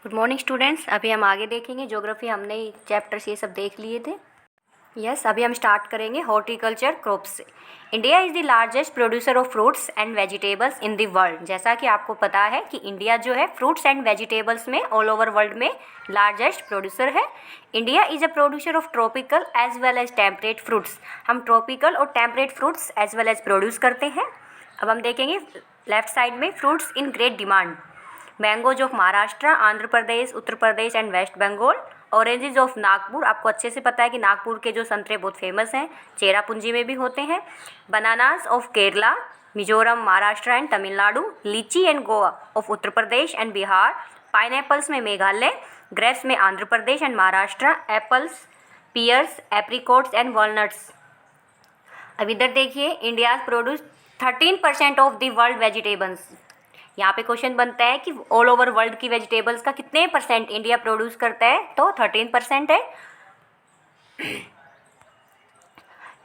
Good morning students. अभी हम आगे देखेंगे ज्योग्राफी। हमने चैप्टर्स ये सब देख लिए थे। अभी हम स्टार्ट करेंगे हॉर्टिकल्चर क्रॉप्स से। India is the largest producer of fruits and vegetables in the world. जैसा कि आपको पता है कि इंडिया जो है फ्रूट्स एंड वेजिटेबल्स में ऑल ओवर वर्ल्ड में लार्जेस्ट प्रोड्यूसर है। India is a producer of tropical as well as temperate fruits. हम ट्रॉपिकल और temperate fruits as well as produce करते हैं। अब हम देखेंगे लेफ्ट साइड में fruits in great demand. Mangoes of Maharashtra, Andhra Pradesh, Uttar Pradesh and West Bengal. Oranges of Nagpur, आपको अच्छे से पता है कि नागपुर के जो संतरे बहुत फेमस हैं, चेरापूंजी में भी होते हैं। Bananas of Kerala, Mizoram, Maharashtra and Tamil Nadu. Litchi and guava of Uttar Pradesh and Bihar. Pineapples में मेघालय। ग्रेप्स में Andhra Pradesh and Maharashtra. Apples, pears, apricots and walnuts. अब इधर देखिए, India produce 13% of the world vegetables. यहाँ पे क्वेश्चन बनता है कि ऑल ओवर वर्ल्ड की वेजिटेबल्स का कितने परसेंट इंडिया प्रोड्यूस करता है, तो 13% है।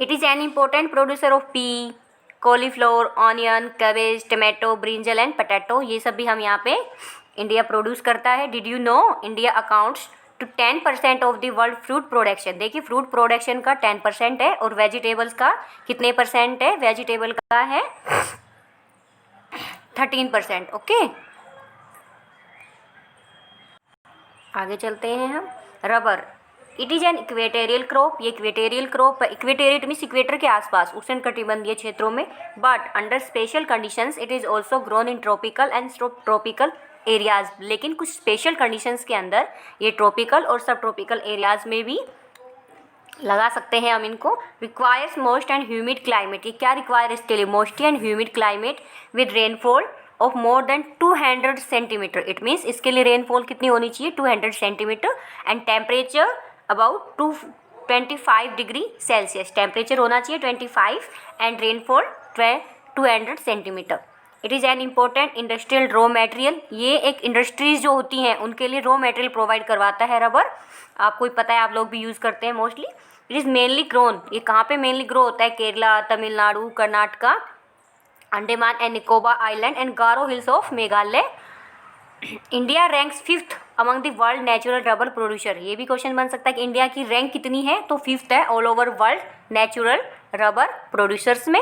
It is an important producer of P, cauliflower, onion, cabbage, tomato, brinjal and potato. ये सब भी हम यहाँ पे इंडिया प्रोड्यूस करता है। Did you know India accounts to 10% of the world fruit production. देखिए, फ्रूट प्रोडक्शन का 10% है और वेजिटेबल्स का कितने परसेंट है? वेजिटेबल का है 13%। ओके, आगे चलते हैं हम। Rubber, it is an equatorial crop. ये equatorial crop, equatorial means equator के आसपास उष्ण कटिबंधीय क्षेत्रों में। But under special conditions it is also grown in tropical and subtropical areas. लेकिन कुछ स्पेशल कंडीशंस के अंदर ये ट्रॉपिकल और सब ट्रॉपिकल एरियाज में भी लगा सकते हैं हम इनको। Requires most and humid climate. ये क्या रिक्वायर इसके लिए? Most and humid climate with rainfall of more than 200 centimetre. It means इसके लिए रेनफॉल कितनी होनी चाहिए? 200 centimetre. And temperature about 25 degree Celsius. Temperature होना चाहिए 25 and rainfall 200 centimetre. It is an important industrial raw material. ये एक इंडस्ट्रीज जो होती हैं उनके लिए रॉ मटेरियल प्रोवाइड करवाता है रबर। आपको ही पता है, आप लोग भी यूज़ करते हैं mostly. It is mainly grown, ये कहाँ पे मेनली ग्रो होता है? Kerala, Tamil Nadu, Karnataka, Andaman and Nicobar island and Garo hills of Meghalaya. India ranks 5th among the world natural rubber producer. ये भी क्वेश्चन बन सकता है कि इंडिया की रैंक कितनी है, तो 5th है all over world natural rubber producers में।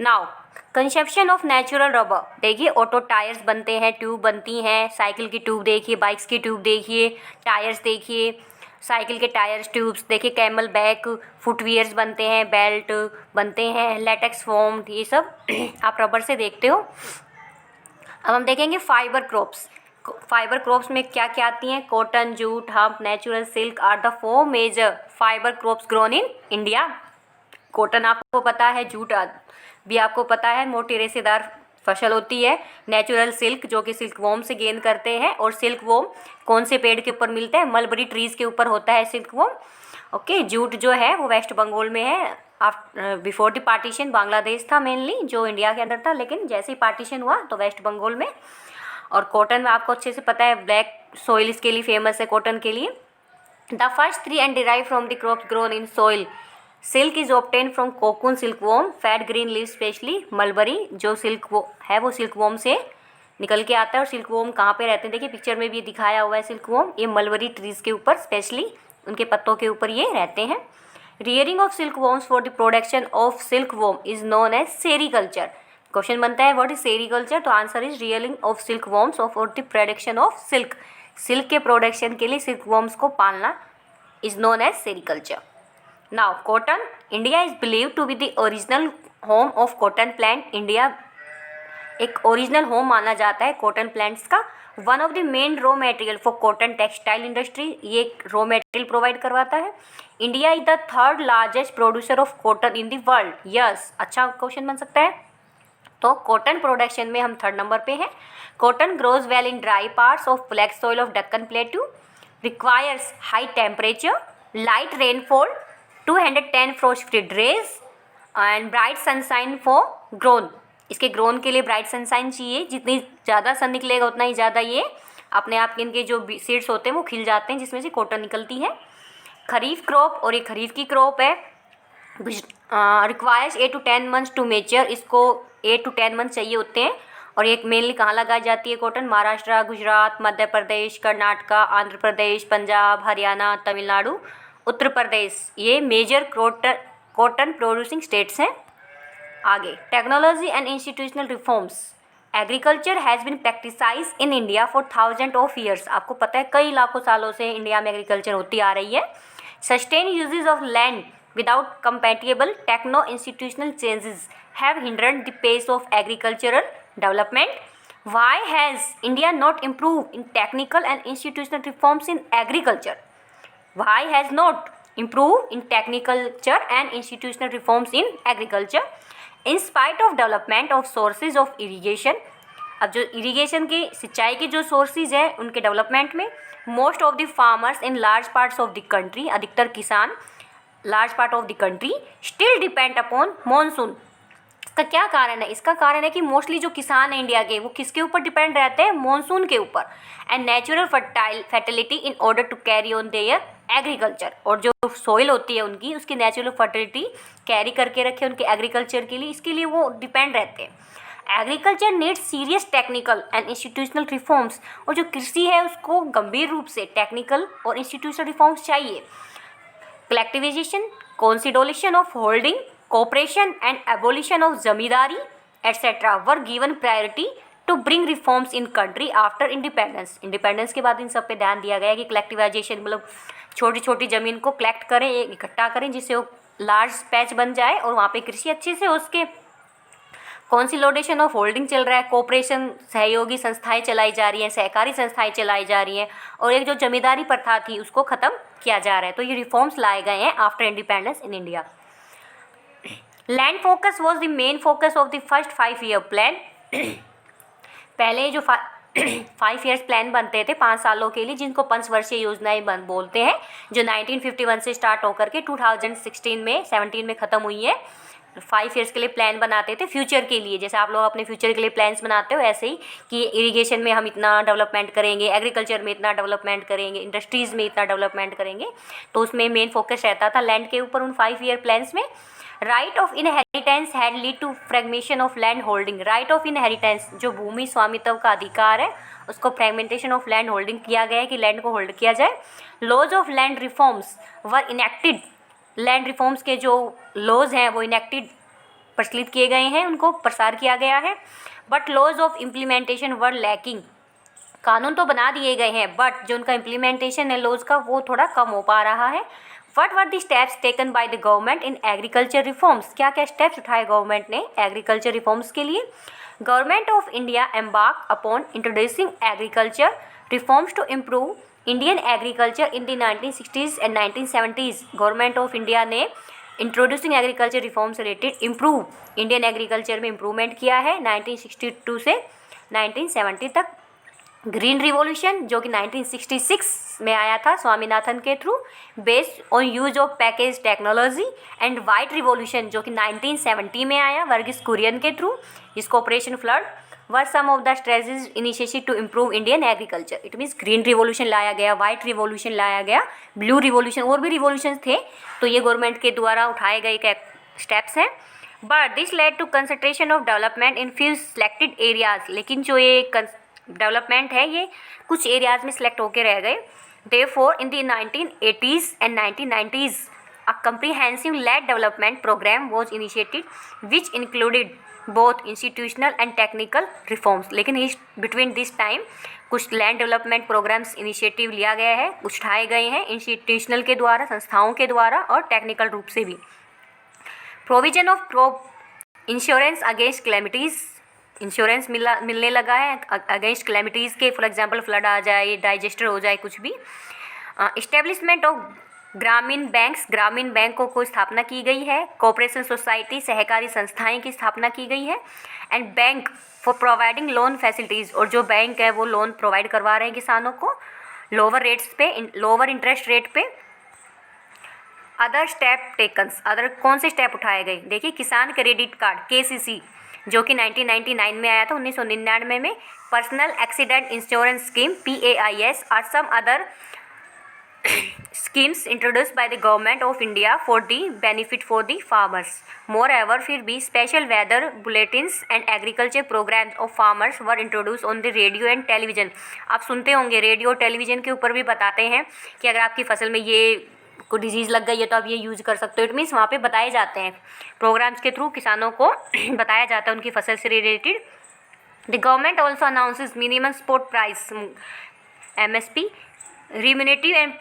Now conception of natural rubber. देखिए, ऑटो टायर्स बनते हैं, ट्यूब बनती हैं, साइकिल की ट्यूब देखिए, बाइक्स की ट्यूब देखिए, टायर्स देखिए, साइकिल के टायर्स, ट्यूब्स देखिए, कैमल बैक, फुटवियर्स बनते हैं, बेल्ट बनते हैं, लेटेक्स फोम, ये सब आप रबर से देखते हो। अब हम देखेंगे फाइबर क्रॉप्स। फाइबर क्रॉप्स में क्या क्या आती हैं? Cotton, jute, hemp, natural silk are the 4 major fibre crops grown in India. Cotton आपको पता है, जूट भी आपको पता है, मोटी रेशेदार फसल होती है। नेचुरल सिल्क जो कि सिल्क वॉर्म से गेन करते हैं, और सिल्क वॉर्म कौन से पेड़ के ऊपर मिलता है? मलबरी ट्रीज के ऊपर होता है सिल्क वॉर्म। ओके, जूट जो है वो वेस्ट बंगाल में है। बिफोर द पार्टीशन बांग्लादेश था मेनली जो इंडिया के अंदर था, लेकिन जैसे ही पार्टीशन हुआ तो वेस्ट बंगाल में। और कॉटन में आपको अच्छे से पता है, ब्लैक सॉइल इसके लिए फेमस है कॉटन के लिए। The first 3 and derive from the crops grown in soil. Silk is obtain from cocoon silk worm, fat green leave specially mulberry. जो सिल्क वो है वो सिल्क वॉर्म से निकल के आता है। और सिल्क वॉर्म कहाँ पे रहते हैं? देखिए पिक्चर में भी दिखाया हुआ है सिल्क वॉर्म, ये मलबरी ट्रीज के ऊपर, स्पेशली उनके पत्तों के ऊपर ये रहते हैं। Rearing of silk worms for the production of silk worm is known as sericulture. Question बनता है व्हाट इज सेरीकल्चर, तो answer is rearing of silk worms for the production of silk. Silk के प्रोडक्शन के लिए silk worms को पालना is known as sericulture. Now cotton, India is believe to be the original home of cotton plant. India एक original home माना जाता है cotton plants का। One of the main raw material for cotton textile industry, ये raw material provide करवाता है। India is the 3rd largest producer of cotton in the world. Yes, अच्छा question बन सकता है। तो कॉटन प्रोडक्शन में हम 3rd नंबर पे हैं। Cotton grows well in dry parts of black soil of Deccan plateau, requires high temperature, light rainfall, 210 Frost free days and bright sunshine for grown. इसके ग्रोन के लिए ब्राइट सनशाइन चाहिए, जितनी ज़्यादा सन निकलेगा उतना ही ज़्यादा ये अपने आप के इनके जो सीड्स होते हैं वो खिल जाते हैं, जिसमें से कॉटन निकलती है। खरीफ क्रॉप, और ये खरीफ की क्रॉप है। Requires 8 to 10 months to mature. इसको 8 to 10 मंथ्स चाहिए होते हैं और ये मेनली कहाँ लगाई जाती है कॉटन? महाराष्ट्र, गुजरात, मध्य प्रदेश, कर्नाटका, आंध्र प्रदेश, पंजाब, हरियाणा, तमिलनाडु, उत्तर प्रदेश, ये मेजर कॉटन प्रोड्यूसिंग स्टेट्स हैं। आगे, technology and institutional reforms. Agriculture has been practised in India for thousand of years. आपको पता है कई लाखों सालों से इंडिया में एग्रीकल्चर होती आ रही है। Sustain uses of land without compatible techno institutional changes have hindered the pace of agricultural development. Why has India not improved in technical and institutional reforms in agriculture? Why has not improved in techniculture and institutional reforms in agriculture? In spite of development of sources of irrigation, अब जो irrigation की सिंचाई के जो sources हैं उनके development में most of the farmers in large parts of the country, अधिकतर किसान large part of the country still depend upon monsoon. इसका क्या कारण है? इसका कारण है कि मोस्टली जो किसान हैं इंडिया के वो किसके ऊपर डिपेंड रहते हैं? मॉनसून के ऊपर। And natural fertility in order to carry on their agriculture, और जो सॉइल होती है उनकी, उसकी नेचुरल फर्टिलिटी कैरी करके रखे उनके एग्रीकल्चर के लिए, इसके लिए वो डिपेंड रहते हैं। Agriculture needs serious technical and institutional reforms, और जो कृषि है उसको गंभीर रूप से टेक्निकल और इंस्टीट्यूशनल रिफॉर्म्स चाहिए। Collectivisation, consolidation of holding, cooperation and abolition of zamindari etc. were given priority to bring reforms in country after independence। Independence के बाद इन सब पे ध्यान दिया गया है कि कलेक्टिवाइजेशन मतलब छोटी छोटी ज़मीन को कलेक्ट करें, इकट्ठा करें जिससे वो लार्ज पैच बन जाए और वहाँ पे कृषि अच्छे से, उसके कंसोलिडेशन ऑफ होल्डिंग चल रहा है, कोऑपरेशन सहयोगी संस्थाएं चलाई जा रही हैं, सहकारी संस्थाएं चलाई जा रही हैं, और एक जो जमींदारी प्रथा थी उसको ख़त्म किया जा रहा है। तो ये रिफॉर्म्स लाए गए हैं after independence in India. Land focus was the main focus of the first 5 year plan. पहले जो 5 ईयर्स प्लान बनते थे 5 सालों के लिए, जिनको पंचवर्षीय योजनाएं बोलते हैं, जो 1951 से स्टार्ट होकर के 2016 में 17 में ख़त्म हुई है। 5 ईयर्स के लिए प्लान बनाते थे फ्यूचर के लिए, जैसे आप लोग अपने फ्यूचर के लिए प्लान्स बनाते हो ऐसे ही कि इरिगेशन में हम इतना डेवलपमेंट करेंगे, एग्रीकल्चर में इतना डेवलपमेंट करेंगे, इंडस्ट्रीज़ में इतना डेवलपमेंट करेंगे। तो उसमें मेन फोकस रहता था लैंड के ऊपर उन 5 ईयर प्लान्स में। Right of inheritance had lead to fragmentation of land holding. Right of inheritance, जो भूमि स्वामित्व का अधिकार है, उसको फ्रेगमेंटेशन ऑफ लैंड होल्डिंग किया गया है कि लैंड को होल्ड किया जाए। Laws of land reforms were enacted. Land reforms के जो लॉज हैं वो इनेक्टेड प्रचलित किए गए हैं, उनको प्रसार किया गया है। But laws of implementation were lacking. कानून तो बना दिए गए हैं बट जो उनका इम्प्लीमेंटेशन है लॉज का वो थोड़ा कम हो पा रहा है। What were the steps taken by the government in agriculture reforms? क्या क्या स्टेप्स उठाए गवर्नमेंट ने एग्रीकल्चर रिफॉर्म्स के लिए? Government of India embarked upon introducing agriculture reforms to improve Indian agriculture in the 1960s and 1970s। Government of India ने introducing agriculture reform से related improve Indian agriculture में improvement किया है 1962 से 1970 तक। ग्रीन रिवॉल्यूशन जो कि 1966 में आया था स्वामीनाथन के through, based on use of package technology. And white revolution जो कि 1970 में आया वर्गीस कुरियन के थ्रू, जिसको Operation Flood were some of the strategies initiated to improve Indian agriculture. It means green revolution लाया गया, वाइट रिवॉल्यूशन लाया गया, ब्लू रिवॉल्यूशन, और भी रिवॉल्यूशन थे। तो ये गवर्नमेंट के द्वारा उठाए गए स्टेप्स हैं। But this led to concentration of development in few selected areas. लेकिन जो ये डेवलपमेंट है ये कुछ एरियाज में सिलेक्ट होके रह गए। Therefore, in the 1980s and 1990s, a comprehensive land development program was initiated, which included both institutional and technical reforms। लेकिन इस between this time कुछ लैंड डेवलपमेंट प्रोग्राम्स इनिशिएटिव लिया गया है, कुछ उठाए गए हैं इंस्टीट्यूशनल के द्वारा, संस्थाओं के द्वारा, और टेक्निकल रूप से भी। Provision of insurance against calamities. Insurance मिलने लगा है अगेंस्ट कैलेमिटीज़ के, फॉर एग्जांपल फ्लड आ जाए, डाइजेस्टर हो जाए, कुछ भी। इस्टेब्लिशमेंट ऑफ ग्रामीण बैंक्स। ग्रामीण बैंकों को स्थापना की गई है। कोऑपरेशन सोसाइटी, सहकारी संस्थाएं की स्थापना की गई है। And bank for providing loan facilities, और जो बैंक है वो लोन प्रोवाइड करवा रहे हैं किसानों को लोअर रेट्स पे, लोअर इंटरेस्ट रेट पे। अदर स्टेप टेकन्स, अदर कौन से स्टेप उठाए गए? देखिए, किसान क्रेडिट कार्ड KCC जो कि 1999 में आया था, 1999 में। Personal accident insurance scheme PAIS और some other schemes introduced by the government of India for the benefit for the farmers. Moreover, फिर भी special weather bulletins and agriculture programs of farmers were introduced on the radio and television. आप सुनते होंगे radio television के ऊपर भी बताते हैं कि अगर आपकी फसल में ये को डिजीज़ लग गई है तो आप ये यूज़ कर सकते हो. इट मीन्स वहाँ पे बताए जाते हैं, प्रोग्राम्स के थ्रू किसानों को बताया जाता है उनकी फसल से related. The government also announces minimum support price MSP, remunerative and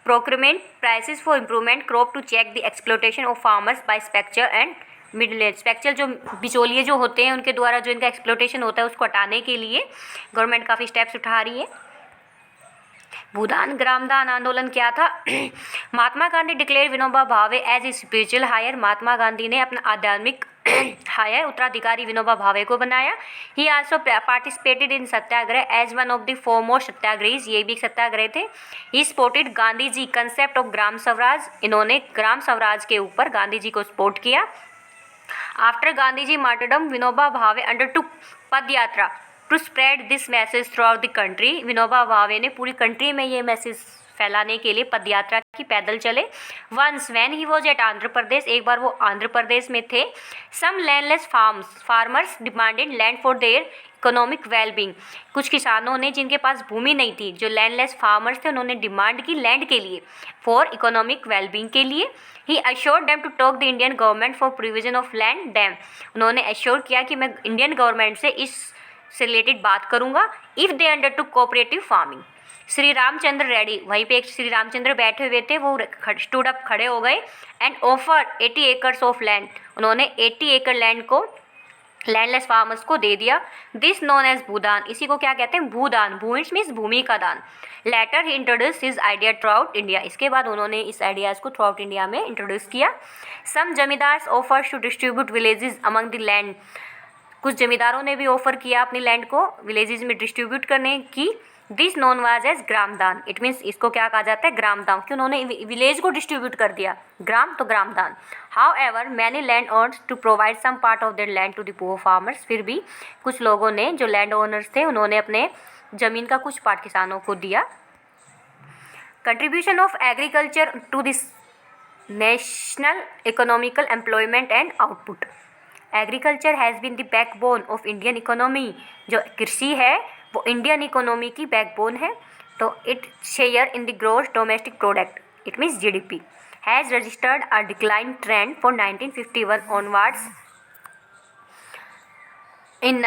procurement prices for improvement crop to check the exploitation of farmers by spectre and middle age. Spectre जो बिचौलिए जो होते हैं उनके द्वारा जो इनका एक्सप्लोटेशन होता है उसको हटाने के लिए गवर्नमेंट काफ़ी स्टेप्स उठा रही है. भूदान ग्रामदान आंदोलन क्या था? Mahatma Gandhi declare Vinoba Bhave as a spiritual heir. Mahatma Gandhi ने अपना आध्यात्मिक हायर उत्तराधिकारी विनोबा भावे को बनाया. He also participated in satyagraha as one of the foremost satyagrahis. ये भी एक सत्याग्रह थे. He supported Gandhi ji concept of Gram Swaraj. इन्होंने ग्राम स्वराज के ऊपर गांधी जी को सपोर्ट किया. After Gandhi ji martyrdom Vinoba Bhave undertook padyatra to spread this message throughout the country. Vinoba Bhave ने पूरी कंट्री में ये मैसेज फैलाने के लिए पद यात्रा की, पैदल चले. Once when he was at Andhra Pradesh, एक बार वो आंध्र प्रदेश में थे. Some landless farmers demanded land for their economic wellbeing. कुछ किसानों ने जिनके पास भूमि नहीं थी, जो लैंडलेस फार्मर्स थे, उन्होंने डिमांड की लैंड के लिए, फॉर इकोनॉमिक वेलबींग के लिए. He assured them to talk the Indian government for provision of land them. उन्होंने अश्योर किया कि मैं इंडियन गवर्नमेंट से इस से रिलेटेड बात करूंगा if they undertook cooperative farming. Shri Ramchandra Reddy, वहीं पे एक श्री रामचंद्र बैठे हुए थे, वो स्टूड अप, खड़े हो गए. And offer 80 acres of land. उन्होंने 80 एकड़ लैंड को लैंडलेस फार्मर्स को दे दिया. दिस नोन एज भूदान. इसी को क्या कहते हैं? भूदान. भू इट्स मीन्स भूमि का दान. Later he introduce his idea throughout India. इसके बाद उन्होंने इस आइडियाज़ को थ्रू आउट इंडिया में इंट्रोड्यूस किया. Some zamindars offers to distribute villages among the land. कुछ जमींदारों ने भी ऑफर किया अपनी लैंड को विलेजेस में डिस्ट्रीब्यूट करने की. This known was as Gramdan. It means इसको क्या कहा जाता है? ग्रामदान, कि उन्होंने विलेज को डिस्ट्रीब्यूट कर दिया. ग्राम तो Gramdan. However many land owners to provide some part of their land to the poor farmers. फिर भी कुछ लोगों ने, जो लैंड ओनर्स थे, उन्होंने अपने ज़मीन का कुछ पार्ट किसानों को दिया. Contribution of agriculture to this national economical employment and output. Agriculture has been the backbone of Indian economy. जो कृषि है वो इंडियन इकोनॉमी की बैकबोन है. तो it share in the gross domestic product, it means GDP, has registered a decline trend for 1951 onwards. In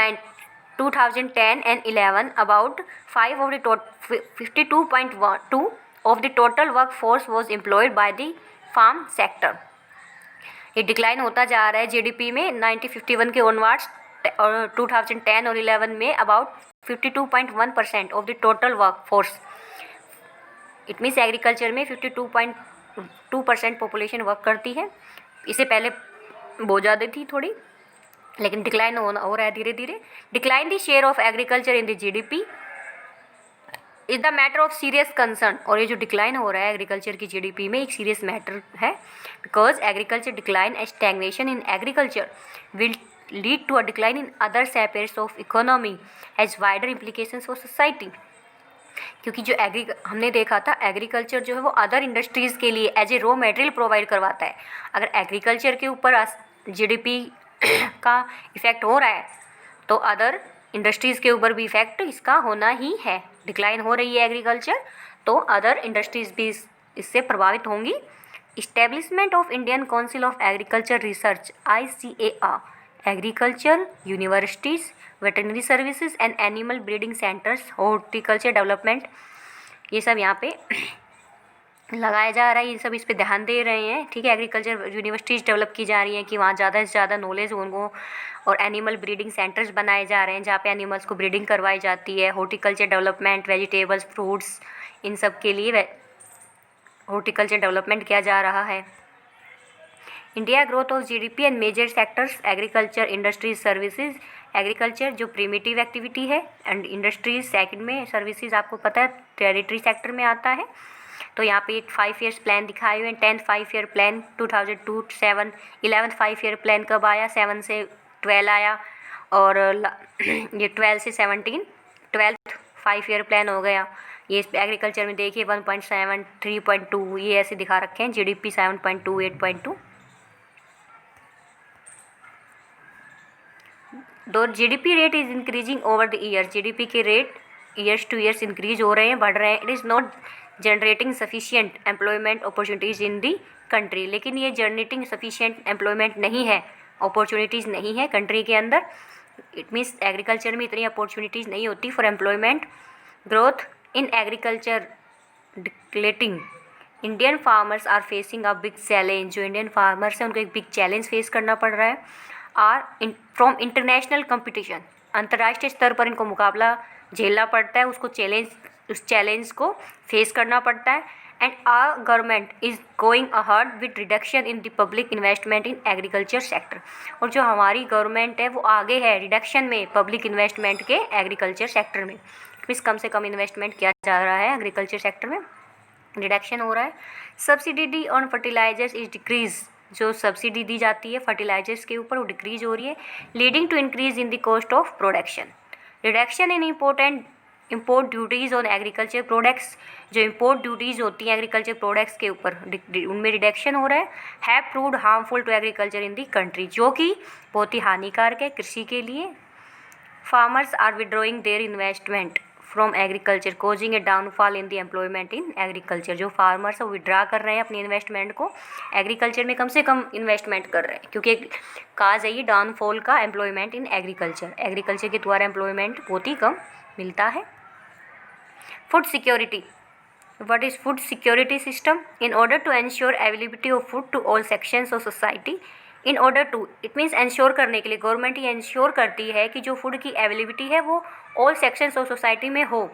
2010 and 11 about 52.2 of the total workforce was employed by the farm sector. ये decline होता जा रहा है GDP में 1951 के onwards और 2010 और 11 में about 52.1% of the total work force. It means agriculture में 52.2% पॉपुलेशन वर्क करती है. इससे पहले बहुत ज़्यादा थी थोड़ी, लेकिन डिक्लाइन हो रहा है धीरे धीरे. Decline the share of agriculture in the GDP is the matter of serious concern. और ये जो डिक्लाइन हो रहा है एग्रीकल्चर की GDP में एक सीरियस मैटर है. Because agriculture decline and stagnation in agriculture will lead to a decline in other sectors of economy has wider implications for society. क्योंकि जो हमने देखा था एग्रीकल्चर जो है वो अदर इंडस्ट्रीज़ के लिए as a raw material provide करवाता है. अगर एग्रीकल्चर के ऊपर GDP का इफ़ेक्ट हो रहा है तो अदर इंडस्ट्रीज़ के ऊपर भी इफ़ेक्ट इसका होना ही है. डिक्लाइन हो रही है एग्रीकल्चर तो अदर इंडस्ट्रीज़ भी इससे प्रभावित होंगी. Establishment of Indian council of agriculture research ICAR. Agriculture universities, veterinary services and animal breeding centres, horticulture development, ये सब यहाँ पे लगाया जा रहा है. ये सब इस पे ध्यान दे रहे हैं. ठीक है, एग्रीकल्चर यूनिवर्सिटीज़ डेवलप की जा रही हैं कि वहाँ ज़्यादा से ज़्यादा नॉलेज हो उनको. और एनिमल ब्रीडिंग सेंटर्स बनाए जा रहे हैं जहाँ पे एनिमल्स को ब्रीडिंग करवाई जाती है. हॉर्टिकल्चर डेवलपमेंट, वेजिटेबल्स, फ्रूट्स, इन सब के लिए हॉर्टिकल्चर डेवलपमेंट किया जा रहा है. India growth of GDP and major sectors agriculture, industries, services. Agriculture जो प्रिमिटिव एक्टिविटी है एंड इंडस्ट्रीज सेकंड में, सर्विसेज आपको पता है टेरिटरी सेक्टर में आता है. तो यहाँ पे 5 ईयर्स प्लान दिखाए हुए हैं. 10th 5 year plan 2002-7. 11th 5 year plan कब आया? 7 से 12 आया. और ये 12 से 17 12th 5 ईयर प्लान हो गया. ये इस एग्रीकल्चर में देखिए 1.7, 3.2 ये ऐसे दिखा रखे हैं, GDP 7.2, 8.2। दो GDP rate is increasing over the year, GDP के rate years two years increase हो रहे हैं, बढ़ रहे हैं। It is not generating sufficient employment opportunities in the country, लेकिन ये जनरेटिंग सफिशिएंट एम्प्लॉयमेंट नहीं है, अपॉर्चुनिटीज़ नहीं है कंट्री के अंदर। इट मीन्स एग्रीकल्चर में इतनी अपॉर्चुनिटीज़ नहीं होती for employment growth in agriculture declining. Indian farmers are facing a big challenge, जो इंडियन फार्मर्स हैं उनको एक बिग चैलेंज फेस करना पड़ रहा है। आर फ्रॉम इंटरनेशनल कंपटीशन, अंतर्राष्ट्रीय स्तर पर इनको मुकाबला झेलना पड़ता है, उस चैलेंज को फेस करना पड़ता है। And our government is going ahead with reduction in the public investment in agriculture sector, और जो हमारी गवर्नमेंट है वो आगे है रिडक्शन में पब्लिक इन्वेस्टमेंट के एग्रीकल्चर सेक्टर में। मीन्स कम से कम इन्वेस्टमेंट किया जा रहा है एग्रीकल्चर सेक्टर में, रिडक्शन हो रहा है। Subsidy on fertilisers is decrease, जो सब्सिडी दी जाती है फर्टिलाइजर्स के ऊपर वो डिक्रीज हो रही है, leading to increase in the cost of production. Reduction in import duties on agriculture products, जो इम्पोर्ट ड्यूटीज़ होती हैं एग्रीकल्चर प्रोडक्ट्स के ऊपर उनमें रिडक्शन हो रहा है। Have proved harmful to agriculture in the country, जो कि बहुत ही हानिकारक है कृषि के लिए। Farmers are withdrawing their investment from agriculture causing a downfall in the employment in agriculture, जो फार्मर्स है विड्रा कर रहे हैं अपनी इन्वेस्टमेंट को, एग्रीकल्चर में कम से कम इन्वेस्टमेंट कर रहे हैं, क्योंकि काज है ये डाउनफॉल का एम्प्लॉयमेंट इन एग्रीकल्चर, एग्रीकल्चर के द्वारा एम्प्लॉयमेंट बहुत ही कम मिलता है। Food security, what is food security system? In order to ensure availability of food to all sections of society, in order to, it means ensure करने के लिए government ये ensure करती है कि जो फूड की अवेलेबिलिटी है वो ऑल सेक्शंस ऑफ सोसाइटी में हो।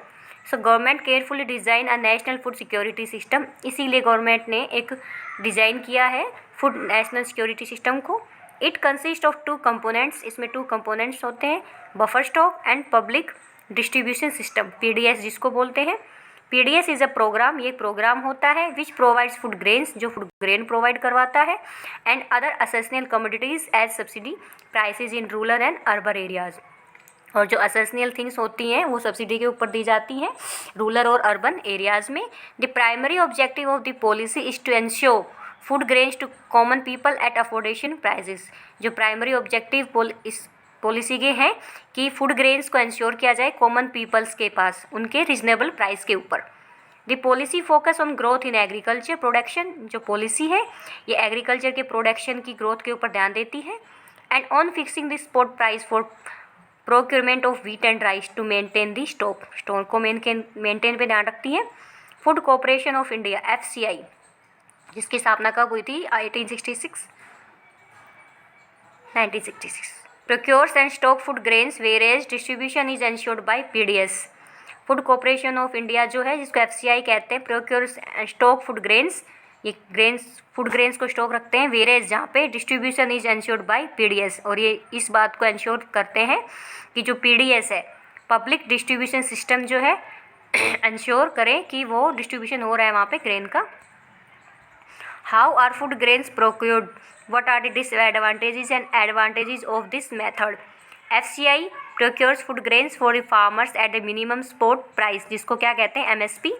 So government carefully design a national food security system, इसीलिए गवर्नमेंट ने एक डिज़ाइन किया है फूड नेशनल सिक्योरिटी सिस्टम को। इट कंसिस्ट ऑफ 2 कंपोनेंट्स, इसमें 2 कंपोनेंट्स होते हैं, buffer stock and public distribution system, PDS जिसको बोलते हैं। PDS इज़ अ प्रोग्राम, ये प्रोग्राम होता है विच प्रोवाइड्स फूड ग्रेन्स, जो फूड ग्रेन प्रोवाइड करवाता है, and other essential commodities as subsidy prices in rural and urban areas, और जो असेसनियल थिंग्स होती हैं वो सब्सिडी के ऊपर दी जाती हैं रूरल और अर्बन एरियाज़ में। The primary objective of the policy is to ensure food grains to common people at affordable prices, जो प्राइमरी ऑब्जेक्टिव इस पॉलिसी के हैं कि फूड ग्रेन्स को इंश्योर किया जाए कॉमन पीपल्स के पास उनके रिजनेबल प्राइस के ऊपर। The policy focus on growth in agriculture production, जो पॉलिसी है ये एग्रीकल्चर के प्रोडक्शन की ग्रोथ के ऊपर ध्यान देती है। And on fixing the spot price for procurement of wheat and rice to maintain the store को मेंटेन पे ध्यान रखती है। Food corporation of India FCI, जिसकी स्थापना कब हुई थी? 1966 procures and stock food grains whereas distribution is ensured by PDS। Food corporation of India जो है जिसको FCI कहते हैं, procures and stock food grains, ये फूड ग्रेन्स को स्टॉक रखते हैं, वेरेज जहाँ पे distribution is ensured by PDS, और ये इस बात को एंश्योर करते हैं कि जो PDS है पब्लिक डिस्ट्रीब्यूशन सिस्टम जो है एंश्योर करें कि वो डिस्ट्रीब्यूशन हो रहा है वहाँ पे ग्रेन का। How are food grains procured, what are the disadvantages and advantages of this method? FCI procures food grains for the farmers at the minimum spot price, जिसको क्या कहते हैं? MSP।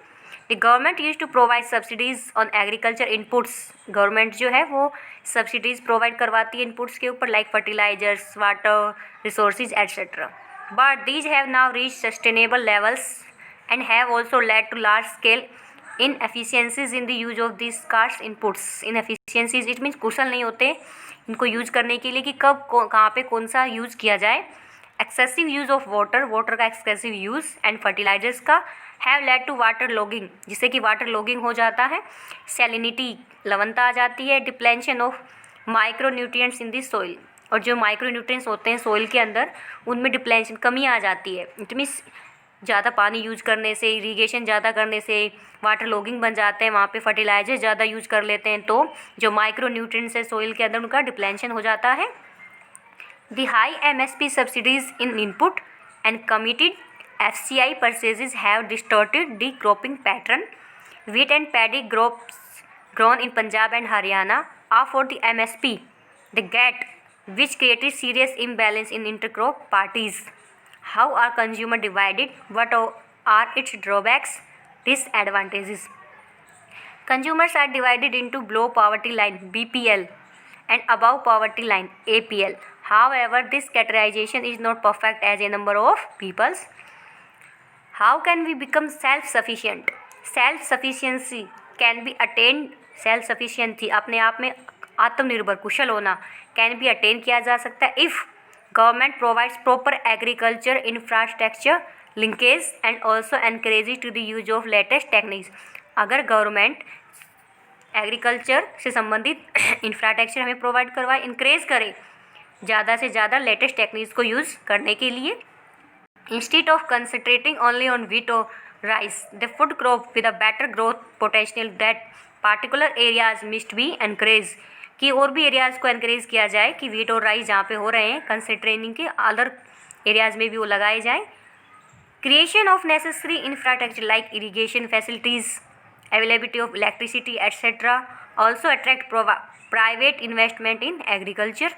The government used to provide subsidies on agriculture inputs, government जो है वो subsidies provide करवाती है inputs के ऊपर like fertilisers, water resources etcetera, but these have now reached sustainable levels and have also led to large scale inefficiencies in the use of these scarce inputs। inefficiencies it means कुशल नहीं होते इनको use करने के लिए कि कब कहाँ पे कौन सा यूज़ किया जाए। एक्सेसिव यूज़ ऑफ वाटर का एक्सेसिव यूज़ एंड फर्टिलाइजर्स का have led to water logging, जिससे कि वाटर लॉगिंग हो जाता है, सैलिनिटी लवणता आ जाती है, depletion of micro nutrients in the soil, और जो माइक्रो न्यूट्रिएंट्स होते हैं सॉइल के अंदर उनमें डिप्लेशन कमी आ जाती है। इट मीन्स ज़्यादा पानी यूज करने से, इरीगेशन ज़्यादा करने से वाटर लॉगिंग बन जाते हैं, वहाँ पे फर्टिलाइजर ज़्यादा यूज कर लेते हैं तो जो माइक्रो न्यूट्रिएंट्स है सॉइल के अंदर उनका डिप्लेशन हो जाता है। The high MSP subsidies in input and committed FCI purchases have distorted the cropping pattern. wheat and paddy crops grown in Punjab and Haryana are for the MSP, the GAT, which created serious imbalance in intercrop parties. How are consumers divided? What are its drawbacks? Disadvantages. Consumers are divided into below poverty line (BPL) and above poverty line (APL). However, this categorization is not perfect as a number of peoples. How can we become self-sufficient? Self-sufficiency can be attained. Self-sufficiency अपने आप में आत्मनिर्भर कुशल होना can be attained किया जा सकता है if government provides proper agriculture infrastructure linkage and also encourages to the use of latest techniques. अगर गवर्नमेंट एग्रीकल्चर से संबंधित इंफ्रास्ट्रक्चर हमें प्रोवाइड करवाए, इंकरेज करे ज़्यादा से ज़्यादा लेटेस्ट टेक्निक्स को यूज़ करने के लिए. Instead of concentrating only on wheat or rice, the food crop with a better growth potential that particular areas must be encouraged. कि और भी एरियाज़ को encourage किया जाए कि wheat और rice जहाँ पे हो रहे हैं concentrating के अदर एरियाज़ में भी वो लगाए जाएँ. Creation of necessary infrastructure like irrigation facilities, availability of electricity, etc. also attract private investment in agriculture.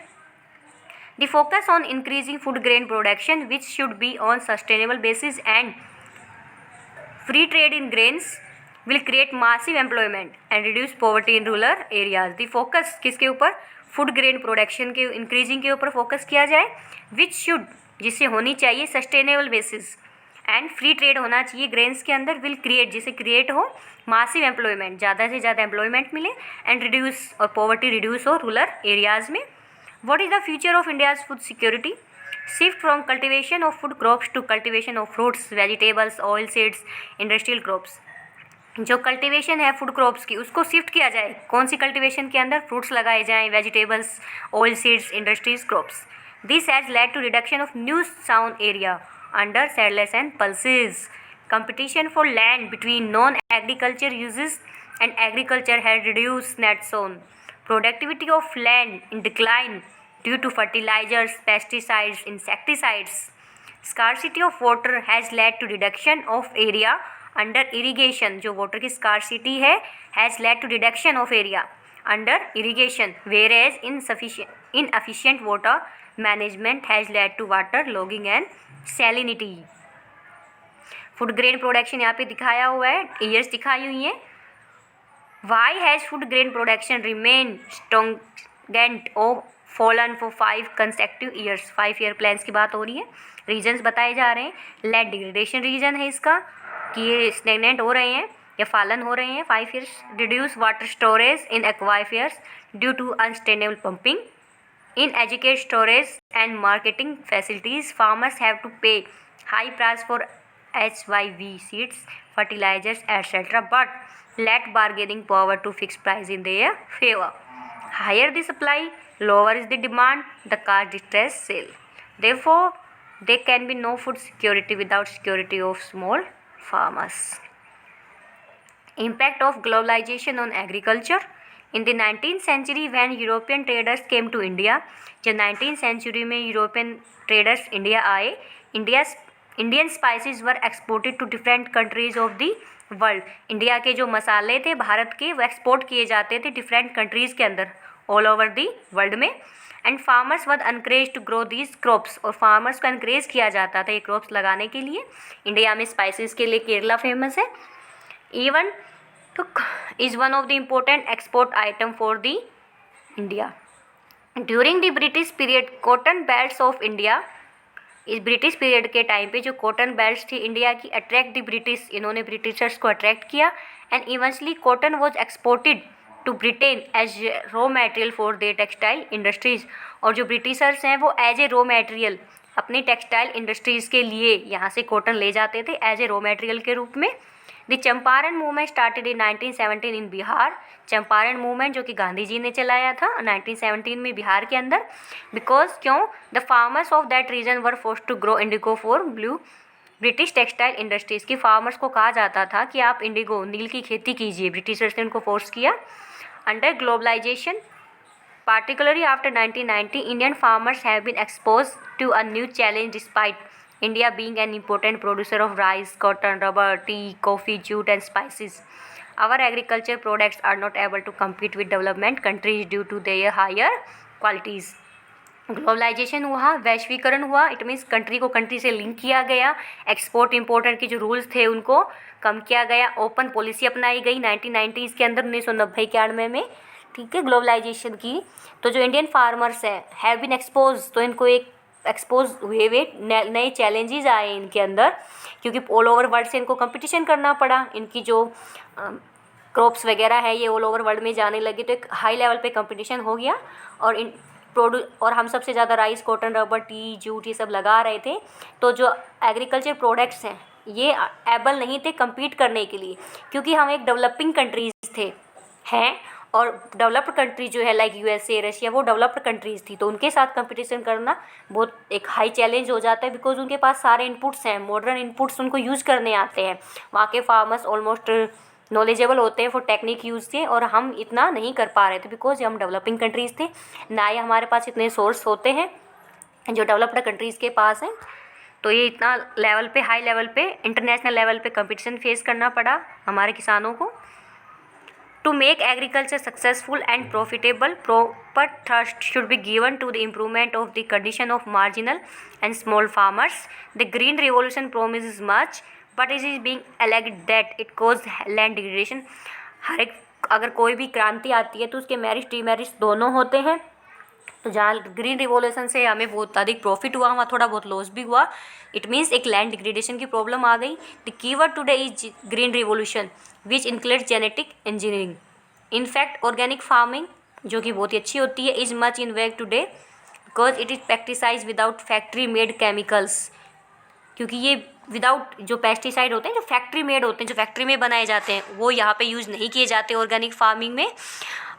The focus on increasing food grain production, which should be on sustainable basis, and free trade in grains will create massive employment and reduce poverty in rural areas. The focus किसके ऊपर? Food grain production के increasing के ऊपर focus किया जाए, which should जिससे होनी चाहिए sustainable basis, and free trade होना चाहिए ग्रेन्स के अंदर, विल क्रिएट जिससे क्रिएट हो मासिव एम्प्लॉयमेंट, ज़्यादा से ज़्यादा एम्प्लॉयमेंट मिले, एंड रिड्यूस और पॉवर्टी रिड्यूस हो रूरल एरियाज़ में. What is the future of India's food security? Shift from cultivation of food crops to cultivation of fruits, vegetables, oil seeds, industrial crops. जो cultivation है food crops की उसको shift किया जाए. कौन सी cultivation के अंदर? फ्रूट्स लगाए जाएं, vegetables, oil seeds, industries crops. This has led to reduction of new sound area under settlers and pulses. Competition for land between non-agriculture uses and agriculture has reduced net zone. Productivity of land in decline due to fertilizers, pesticides, insecticides. Scarcity of water has led to reduction of area under irrigation. जो water की scarcity है has led to reduction of area under irrigation, whereas inefficient water management has led to water logging and salinity. Food grain production यहाँ पे दिखाया हुआ है, years दिखाई हुई हैं. Why has food grain production remained stagnant or fallen for 5 consecutive years? 5 year plans की बात हो रही है. रीजन्स बताए जा रहे हैं. लैंड डिग्रेडेशन रीजन है इसका कि ये स्टेगनेंट हो रहे हैं या फॉलन हो रहे हैं 5 years. Reduce water storage in aquifers due to unsustainable pumping. Inadequate storage and marketing facilities farmers have to pay high price for HYV seeds, fertilizers, etc. But let bargaining power to fix price in their favor. Higher the supply, lower is the demand, the cause distress sale. Therefore, there can be no food security without security of small farmers. Impact of globalization on agriculture. In the 19th century when European traders came to India, जब 19th century में European traders India आए, Indian spices were exported to different countries of the world. India के जो मसाले थे भारत के वो export किए जाते थे डिफरेंट कंट्रीज़ के अंदर ऑल ओवर दी वर्ल्ड में. And farmers were encourage to grow these crops, और फार्मर्स को एनकरेज किया जाता था ये क्रॉप्स लगाने के लिए. इंडिया में स्पाइसेस के लिए केरला फेमस है. इवन तो is one of the important export item for the India. During the British period cotton belts of India, इस ब्रिटिश पीरियड के टाइम पे जो कॉटन बेल्ट्स थी इंडिया की अट्रैक्ट द ब्रिटिश, इन्होंने ब्रिटिशर्स को अट्रैक्ट किया. And eventually cotton was exported to Britain as raw material for their textile industries. और जो ब्रिटिशर्स हैं वो एज ए रॉ मटेरियल अपनी टेक्सटाइल इंडस्ट्रीज़ के लिए यहाँ से कॉटन ले जाते थे एज ए रॉ मटेरियल के रूप में. The Champaran movement started in 1917 in Bihar. Champaran movement जो कि गांधी जी ने चलाया था 1917 में बिहार के अंदर. बिकॉज क्यों? The farmers of that region were force to grow indigo for blue British textile industries. की फार्मर्स को कहा जाता था कि आप इंडिगो नील की खेती कीजिए, ब्रिटिशर्स ने उनको फोर्स किया. Under globalisation particularly after 1990, Indian farmers have been exposed to a new challenge despite India being an important producer of rice, cotton, rubber, tea, coffee, jute and spices. Our agriculture products are not able to compete with development countries due to their higher qualities. Globalisation हुआ, वैश्वीकरण हुआ, it means country को country से link किया गया, export important के जो rules थे उनको कम किया गया, ओपन पॉलिसी अपनाई गई 1990s के अंदर, 1990-91 में, ठीक है, ग्लोबलाइजेशन की। तो जो इंडियन फार्मर्स हैं हैव बीन एक्सपोज, तो इनको एक एक्सपोज हुए नए चैलेंजेस आए इनके अंदर, क्योंकि ऑल ओवर वर्ल्ड से इनको कंपटीशन करना पड़ा। इनकी जो क्रॉप्स वगैरह है ये ऑल ओवर वर्ल्ड में जाने लगी, तो एक हाई लेवल पे कंपटीशन हो गया। और हम सबसे ज़्यादा rice, cotton, rubber, T, jute ये सब लगा रहे थे। तो जो एग्रीकल्चर प्रोडक्ट्स हैं ये एबल नहीं थे कम्पीट करने के लिए, क्योंकि हम एक डेवलपिंग कंट्रीज़ थे हैं, और डेवलप्ड कंट्री जो है लाइक यूएसए, रशिया, वो डेवलप्ड कंट्रीज़ थी, तो उनके साथ कंपटीशन करना बहुत एक हाई चैलेंज हो जाता है, बिकॉज उनके पास सारे इनपुट्स हैं, मॉडर्न इनपुट्स उनको यूज़ करने आते हैं। वहाँ के फार्मर्स ऑलमोस्ट नॉलेजेबल होते हैं फॉर टेक्निक यूज़ से, और हम इतना नहीं कर पा रहे थे बिकॉज हम डेवलपिंग कंट्रीज़ थे, ना ही हमारे पास इतने सोर्स होते हैं जो डेवलप्ड कंट्रीज़ के पास हैं। तो ये इतना लेवल पे, हाई लेवल पे, इंटरनेशनल लेवल पे कंपटीशन फेस करना पड़ा हमारे किसानों को। To make agriculture successful and profitable, proper thrust should be given to the improvement of the condition of marginal and small farmers. The Green Revolution promises much, but it is being alleged that it causes land degradation. हर एक अगर कोई भी क्रांति आती है तो उसके merits demerits दोनों होते हैं। तो जहाँ ग्रीन रिवोल्यूशन से हमें बहुत अधिक प्रॉफिट हुआ, वहाँ थोड़ा बहुत लॉस भी हुआ। इट मीन्स एक लैंड डिग्रेडेशन की प्रॉब्लम आ गई। The keyword today is green revolution which includes genetic engineering. In fact organic farming जो कि बहुत ही अच्छी होती है is much in vogue today because it is practised without factory made chemicals, क्योंकि ये विदाउट जो पेस्टिसाइड होते हैं, जो फैक्ट्री मेड होते हैं, जो फैक्ट्री में बनाए जाते हैं, वो यहाँ पे यूज़ नहीं किए जाते ऑर्गेनिक फार्मिंग में।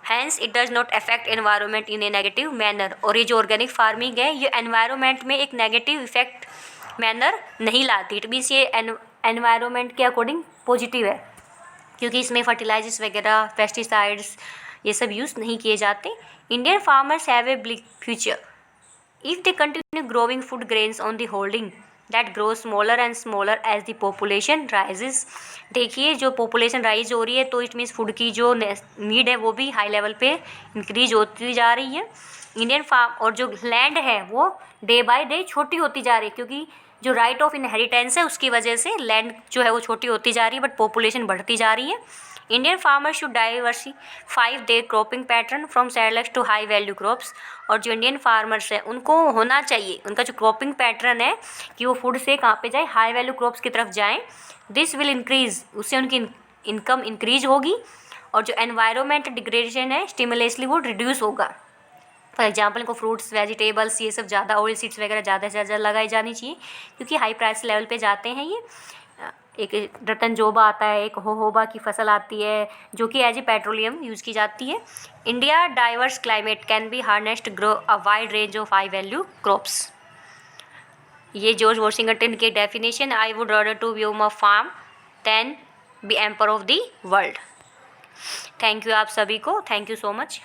Hence it does not affect environment in a negative manner. और ये जो ऑर्गेनिक फार्मिंग है ये एनवायरनमेंट में एक नेगेटिव इफेक्ट मैनर नहीं लाती। इट मीन्स ये एनवायरनमेंट के अकॉर्डिंग पॉजिटिव है, क्योंकि इसमें फर्टिलाइजर्स वगैरह, पेस्टिसाइड्स ये सब यूज़ नहीं किए जाते। Indian farmers have a bleak future if they continue growing food grains on the holding that grow smaller and smaller as the population rises. देखिए जो पॉपुलेशन राइज हो रही है तो इट मीन्स फूड की जो नीड है वो भी हाई लेवल पे इंक्रीज होती जा रही है। इंडियन फार्म और जो लैंड है वो डे बाय डे छोटी होती जा रही है, क्योंकि जो राइट ऑफ इनहेरिटेंस है उसकी वजह से लैंड जो है वो छोटी होती जा रही है, बट पॉपुलेशन बढ़ती जा रही है। Indian farmers should diversify their cropping pattern from cereals to high value crops. और जो इंडियन फार्मर्स है उनको होना चाहिए उनका जो क्रॉपिंग पैटर्न है कि वो फूड से कहाँ पे जाए, हाई वैल्यू क्रॉप्स की तरफ जाएँ। दिस विल इंक्रीज, उससे उनकी इनकम इंक्रीज होगी और जो एनवायरमेंट डिग्रेडेशन है स्टिमुलेसली वो रिड्यूस होगा। फॉर एग्जाम्पल इनको फ्रूट्स, वेजिटेबल्स ये सब ज़्यादा, ऑयल सीड्स वगैरह ज़्यादा से ज़्यादा लगाई जानी चाहिए, क्योंकि हाई प्राइस लेवल पे जाते हैं ये। एक रतनजोबा आता है, एक होहोबा की फसल आती है जो कि एज ए पेट्रोलियम यूज़ की जाती है। India diverse climate can be harnessed grow a wide range of high value crops. ये जॉर्ज वॉशिंगटन की definition. I would rather to be on a farm than be emperor of the world. Thank you आप सभी को, thank you so much.